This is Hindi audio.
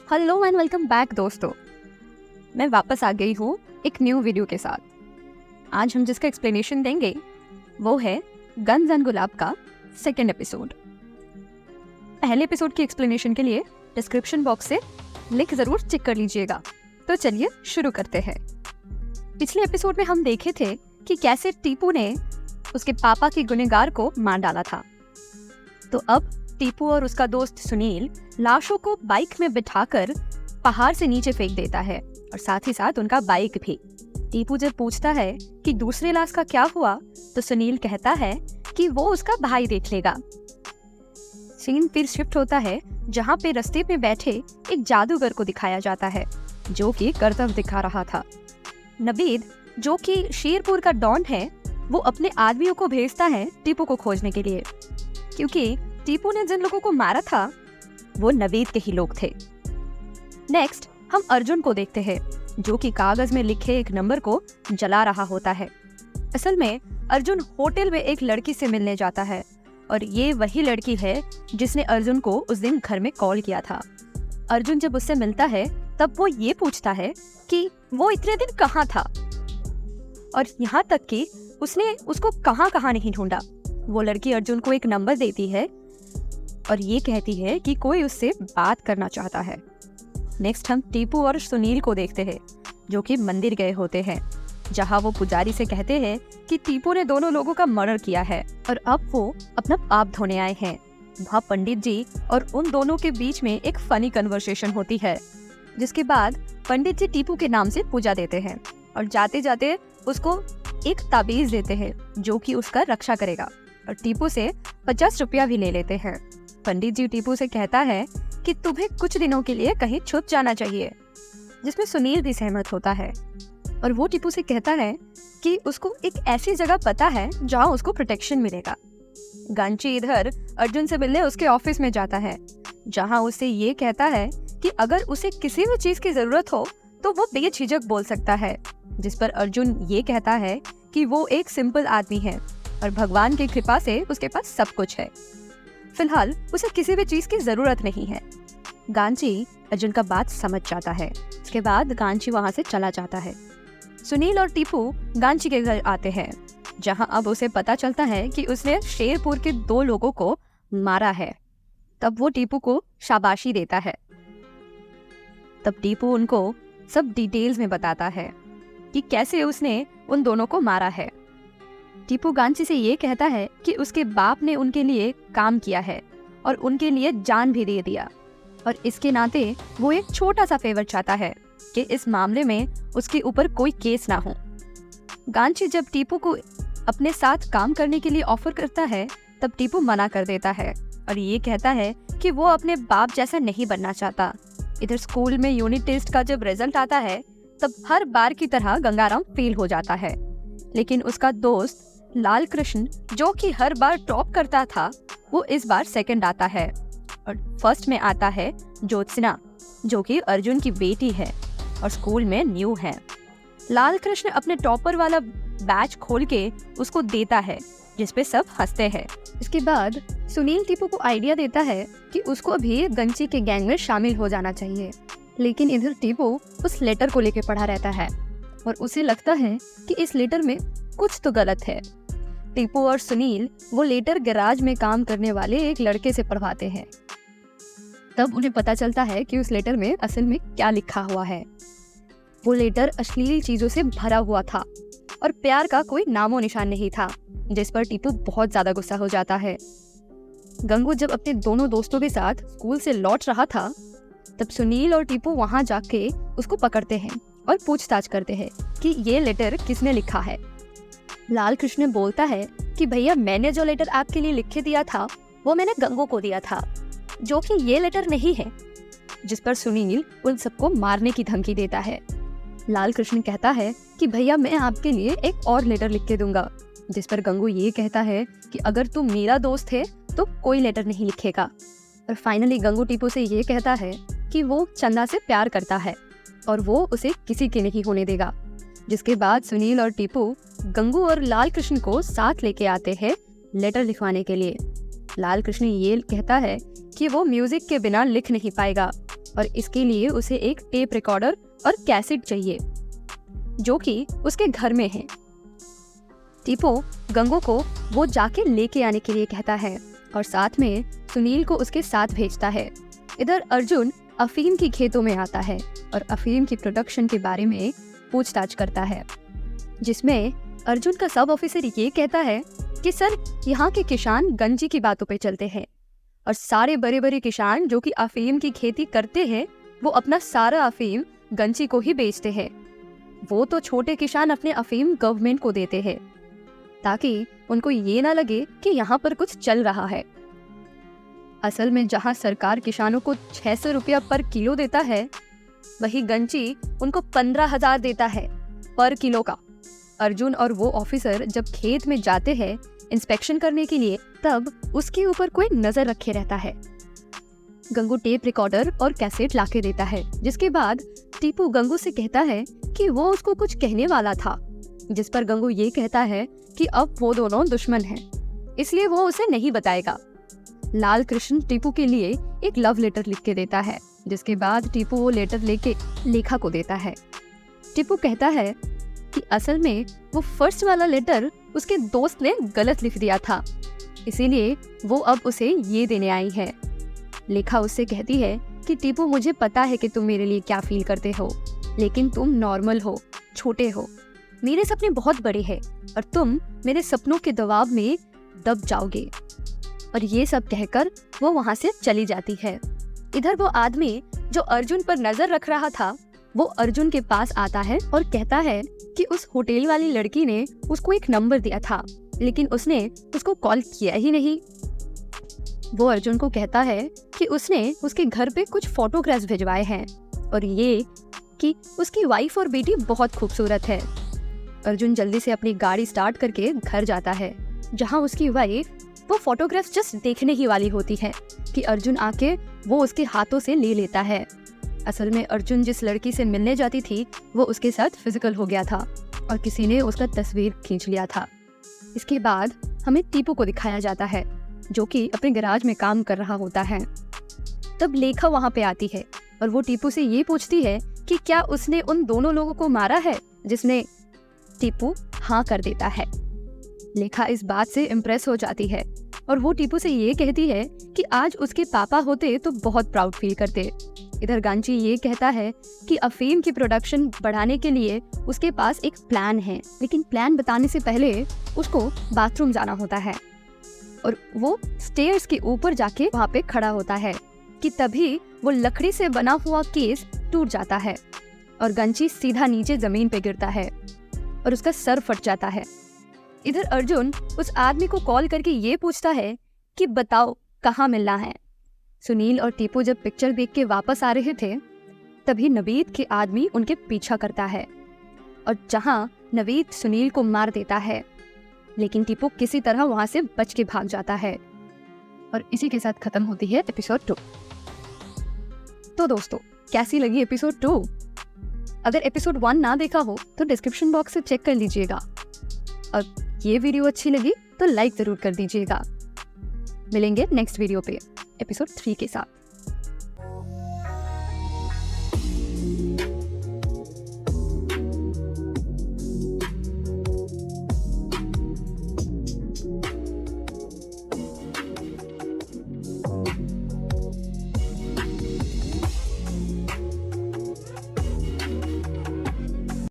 हेलो एंड वेलकम बैक दोस्तों। मैं वापस आ गई हूँ एक न्यू वीडियो के साथ। आज हम जिसका एक्सप्लेनेशन देंगे वो है गन्स एंड गुलाब का सेकेंड एपिसोड। पहले एपिसोड की एक्सप्लेनेशन के लिए डिस्क्रिप्शन बॉक्स से लिंक जरूर चेक कर लीजिएगा। तो चलिए शुरू करते हैं। पिछले एपिसोड में हम देखे थे कि कैसे टीपू ने उसके पापा के गुनहगार को मार डाला था। तो अब टीपू और उसका दोस्त सुनील लाशों को बाइक में बिठाकर पहाड़ से नीचे फेंक देता है और साथ ही साथ उनका बाइक भी। टीपू जब पूछता है कि दूसरे लाश का क्या हुआ तो सुनील कहता है कि वो उसका भाई देख लेगा। सीन फिर शिफ्ट होता है जहाँ पे रास्ते पे बैठे एक जादूगर को दिखाया जाता है जो कि करतब दिखा रहा था। नबीद जो कि शेरपुर का डॉन है वो अपने आदमियों को भेजता है टीपू को खोजने के लिए, क्योंकि टीपू ने जिन लोगों को मारा था वो नवीद के ही लोग थे। नेक्स्ट हम अर्जुन को देखते हैं जो कि कागज में लिखे एक नंबर को जला रहा होता है। असल में अर्जुन होटल में एक लड़की से मिलने जाता है और ये वही लड़की है जिसने अर्जुन को उस दिन घर में कॉल किया था। अर्जुन जब उससे मिलता है तब वो ये पूछता है कि वो इतने दिन कहाँ था और यहाँ तक कि उसने उसको कहाँ नहीं ढूंढा। वो लड़की अर्जुन को एक नंबर देती है और ये कहती है कि कोई उससे बात करना चाहता है। नेक्स्ट हम टीपू और सुनील को देखते हैं जो कि मंदिर गए होते हैं, जहां वो पुजारी से कहते हैं कि टीपू ने दोनों लोगों का मर्डर किया है और अब वो अपना पाप धोने आए हैं। वहाँ पंडित जी और उन दोनों के बीच में एक फनी कन्वर्सेशन होती है, जिसके बाद पंडित जी टीपू के नाम से पूजा देते हैं और जाते जाते उसको एक ताबीज देते हैं जो कि उसका रक्षा करेगा और टीपू से 50 रुपया भी ले लेते हैं। पंडित जी टीपू से कहता है कि तुम्हें कुछ दिनों के लिए कहीं छुप जाना चाहिए, जिसमें सुनील भी सहमत होता है और वो टीपू से कहता है कि उसको एक ऐसी जगह पता है जहाँ उसको प्रोटेक्शन मिलेगा। गांची इधर अर्जुन से मिलने उसके ऑफिस में जाता है, जहाँ उसे ये कहता है कि अगर उसे किसी भी चीज की जरूरत हो तो वो बेझिझक बोल सकता है, जिस पर अर्जुन ये कहता है कि वो एक सिंपल आदमी है और भगवान की कृपा से उसके पास सब कुछ है। फिलहाल उसे किसी भी चीज की जरूरत नहीं है। गांची अर्जुन का बात समझ जाता है। इसके बाद गांची वहाँ से चला जाता है। सुनील और टीपू गांची के घर आते हैं, जहाँ अब उसे पता चलता है कि उसने शेरपुर के 2 लोगों को मारा है। तब वो टीपू को शाबाशी देता है। तब टीपू उनको सब डिटेल्स में बताता है कि कैसे उसने उन दोनों को मारा है। टीपू गांची से ये कहता है कि उसके बाप ने उनके लिए काम किया है और उनके लिए जान भी दे दिया और इसके नाते वो एक छोटा सा फेवर चाहता है कि इस मामले में उसके ऊपर कोई केस ना हो। गांची जब टीपू को अपने साथ काम करने के लिए ऑफर करता है तब टीपू मना कर देता है और ये कहता है कि वो अपने बाप जैसा नहीं बनना चाहता। इधर स्कूल में यूनिट टेस्ट का जब रिजल्ट आता है तब हर बार की तरह गंगाराम फेल हो जाता है, लेकिन उसका दोस्त लाल कृष्ण जो कि हर बार टॉप करता था वो इस बार सेकंड आता है और फर्स्ट में आता है ज्योत्सना जो कि अर्जुन की बेटी है और स्कूल में न्यू है। लाल कृष्ण अपने टॉपर वाला बैच खोल के उसको देता है जिसपे सब हंसते हैं। इसके बाद सुनील टीपू को आइडिया देता है कि उसको भी गंची के गैंग में शामिल हो जाना चाहिए, लेकिन इधर टीपू उस लेटर को लेके पड़ा रहता है और उसे लगता है कि इस लेटर में कुछ तो गलत है। टीपू और सुनील वो लेटर गैराज में काम करने वाले एक लड़के से पढ़वाते हैं। तब उन्हें पता चलता है कि उस लेटर में असल में क्या लिखा हुआ है। वो लेटर अश्लील चीजों से भरा हुआ था और प्यार का कोई नामो निशान नहीं था, जिस पर टीपू बहुत ज्यादा गुस्सा हो जाता है। गंगू जब अपने दोनों दोस्तों के साथ स्कूल से लौट रहा था तब सुनील और टीपू वहां जाके उसको पकड़ते हैं और पूछताछ करते हैं कि ये लेटर किसने लिखा है। लाल कृष्ण बोलता है कि भैया मैंने जो लेटर आपके लिए लिख के दिया था वो मैंने गंगू को दिया था, जो कि ये लेटर नहीं है, जिस पर सुनील उन सबको मारने की धमकी देता है। लाल कृष्ण कहता है कि भैया मैं आपके लिए एक और लेटर लिख के दूंगा, जिस पर गंगू ये कहता है कि अगर तू मेरा दोस्त है तो कोई लेटर नहीं लिखेगा। और फाइनली गंगू टीपू से ये कहता है कि वो चंदा से प्यार करता है और वो उसे किसी के नहीं होने देगा। जिसके बाद सुनील और टीपू गंगू और लाल कृष्ण को साथ लेके आते हैं लेटर लिखवाने के लिए। लाल कृष्ण ये कहता है कि वो म्यूजिक के बिना लिख नहीं पाएगा और इसके लिए उसे एक टेप रिकॉर्डर और कैसेट चाहिए जो कि उसके घर में है। टीपू गंगू को वो जाके लेके आने के लिए कहता है और साथ में सुनील को उसके साथ भेजता है। इधर अर्जुन अफीम की खेतों में आता है और अफीम की प्रोडक्शन के बारे में पूछताछ करता है, जिसमें अर्जुन का सब ऑफिसर ये कहता है कि सर यहाँ के किसान गंजी की बातों पे चलते हैं और सारे बड़े बड़े किसान जो कि अफीम की खेती करते हैं वो अपना सारा अफीम गंजी को ही बेचते हैं। वो तो छोटे किसान अपने अफीम गवर्नमेंट को देते हैं ताकि उनको ये ना लगे कि यहाँ पर कुछ चल रहा है। असल में जहाँ सरकार किसानों को 600 रुपया पर किलो देता है वही गंजी उनको 15,000 देता है पर किलो का। अर्जुन और वो ऑफिसर जब खेत में जाते हैं इंस्पेक्शन करने के लिए तब उसके ऊपर कोई नजर रखे रहता है। गंगू टेप रिकॉर्डर और कैसेट लाके देता है, जिसके बाद टीपू गंगू से कहता है कि वो उसको कुछ कहने वाला था, जिस पर गंगू ये कहता है कि अब वो दोनों दुश्मन हैं, इसलिए वो उसे नहीं बताएगा। लाल कृष्ण टीपू के लिए एक लव लेटर लिख के देता है, जिसके बाद टीपू वो लेटर लेके लेखा को देता है। टीपू कहता है कि असल में वो फर्स्ट वाला लेटर उसके दोस्त ने गलत लिख दिया था, इसीलिए वो अब उसे ये देने आई है। लेखा उससे कहती है कि टीपू मुझे पता है कि तुम मेरे लिए क्या फील करते हो, लेकिन तुम नॉर्मल हो, छोटे हो, मेरे सपने बहुत बड़े हैं और तुम मेरे सपनों के दबाव में दब जाओगे। और ये सब कहकर वो वहाँ से चली जाती है। इधर वो आदमी जो अर्जुन पर नजर रख रहा था वो अर्जुन के पास आता है और कहता है कि उस होटल वाली लड़की ने उसको एक नंबर दिया था लेकिन उसने उसको कॉल किया ही नहीं। वो अर्जुन को कहता है कि उसने उसके घर पे कुछ फोटोग्राफ्स भिजवाए हैं और ये कि उसकी वाइफ और बेटी बहुत खूबसूरत है। अर्जुन जल्दी से अपनी गाड़ी स्टार्ट करके घर जाता है जहाँ उसकी वाइफ वो फोटोग्राफ्स जस्ट देखने ही वाली होती है कि अर्जुन आके वो उसके हाथों से ले लेता है। असल में अर्जुन जिस लड़की से मिलने जाती थी वो उसके साथ फिजिकल हो गया था और किसी ने उसका तस्वीर खींच लिया था। इसके बाद हमें टीपू को दिखाया जाता है जो कि अपने गैराज में काम कर रहा होता है। तब लेखा वहाँ पे आती है और वो टीपू से ये पूछती है कि क्या उसने उन दोनों लोगों को मारा है, जिसने टीपू हाँ कर देता है। लेखा इस बात से इम्प्रेस हो जाती है और वो टीपू से ये कहती है कि आज उसके पापा होते तो बहुत प्राउड फील करते। इधर गांची ये कहता है कि अफीम की प्रोडक्शन बढ़ाने के लिए उसके पास एक प्लान है, लेकिन प्लान बताने से पहले उसको बाथरूम जाना होता है और वो स्टेयर्स के ऊपर जाके वहाँ पे खड़ा होता है कि तभी वो लकड़ी से बना हुआ केस टूट जाता है और गंची सीधा नीचे जमीन पे गिरता है और उसका सर फट जाता है। इधर अर्जुन उस आदमी को कॉल करके ये पूछता है कि बताओ कहाँ मिलना है। सुनील और टीपू जब पिक्चर देख के वापस आ रहे थे तभी नवीद के आदमी उनके पीछा करता है और जहाँ नवीद सुनील को मार देता है, लेकिन टीपू किसी तरह वहां से बच के भाग जाता है और इसी के साथ खत्म होती है एपिसोड 2। तो दोस्तों कैसी लगी एपिसोड 2? अगर एपिसोड 1 ना देखा हो तो डिस्क्रिप्शन बॉक्स से चेक कर लीजिएगा और ये वीडियो अच्छी लगी तो लाइक जरूर कर दीजिएगा। मिलेंगे नेक्स्ट वीडियो पे एपिसोड 3 के साथ।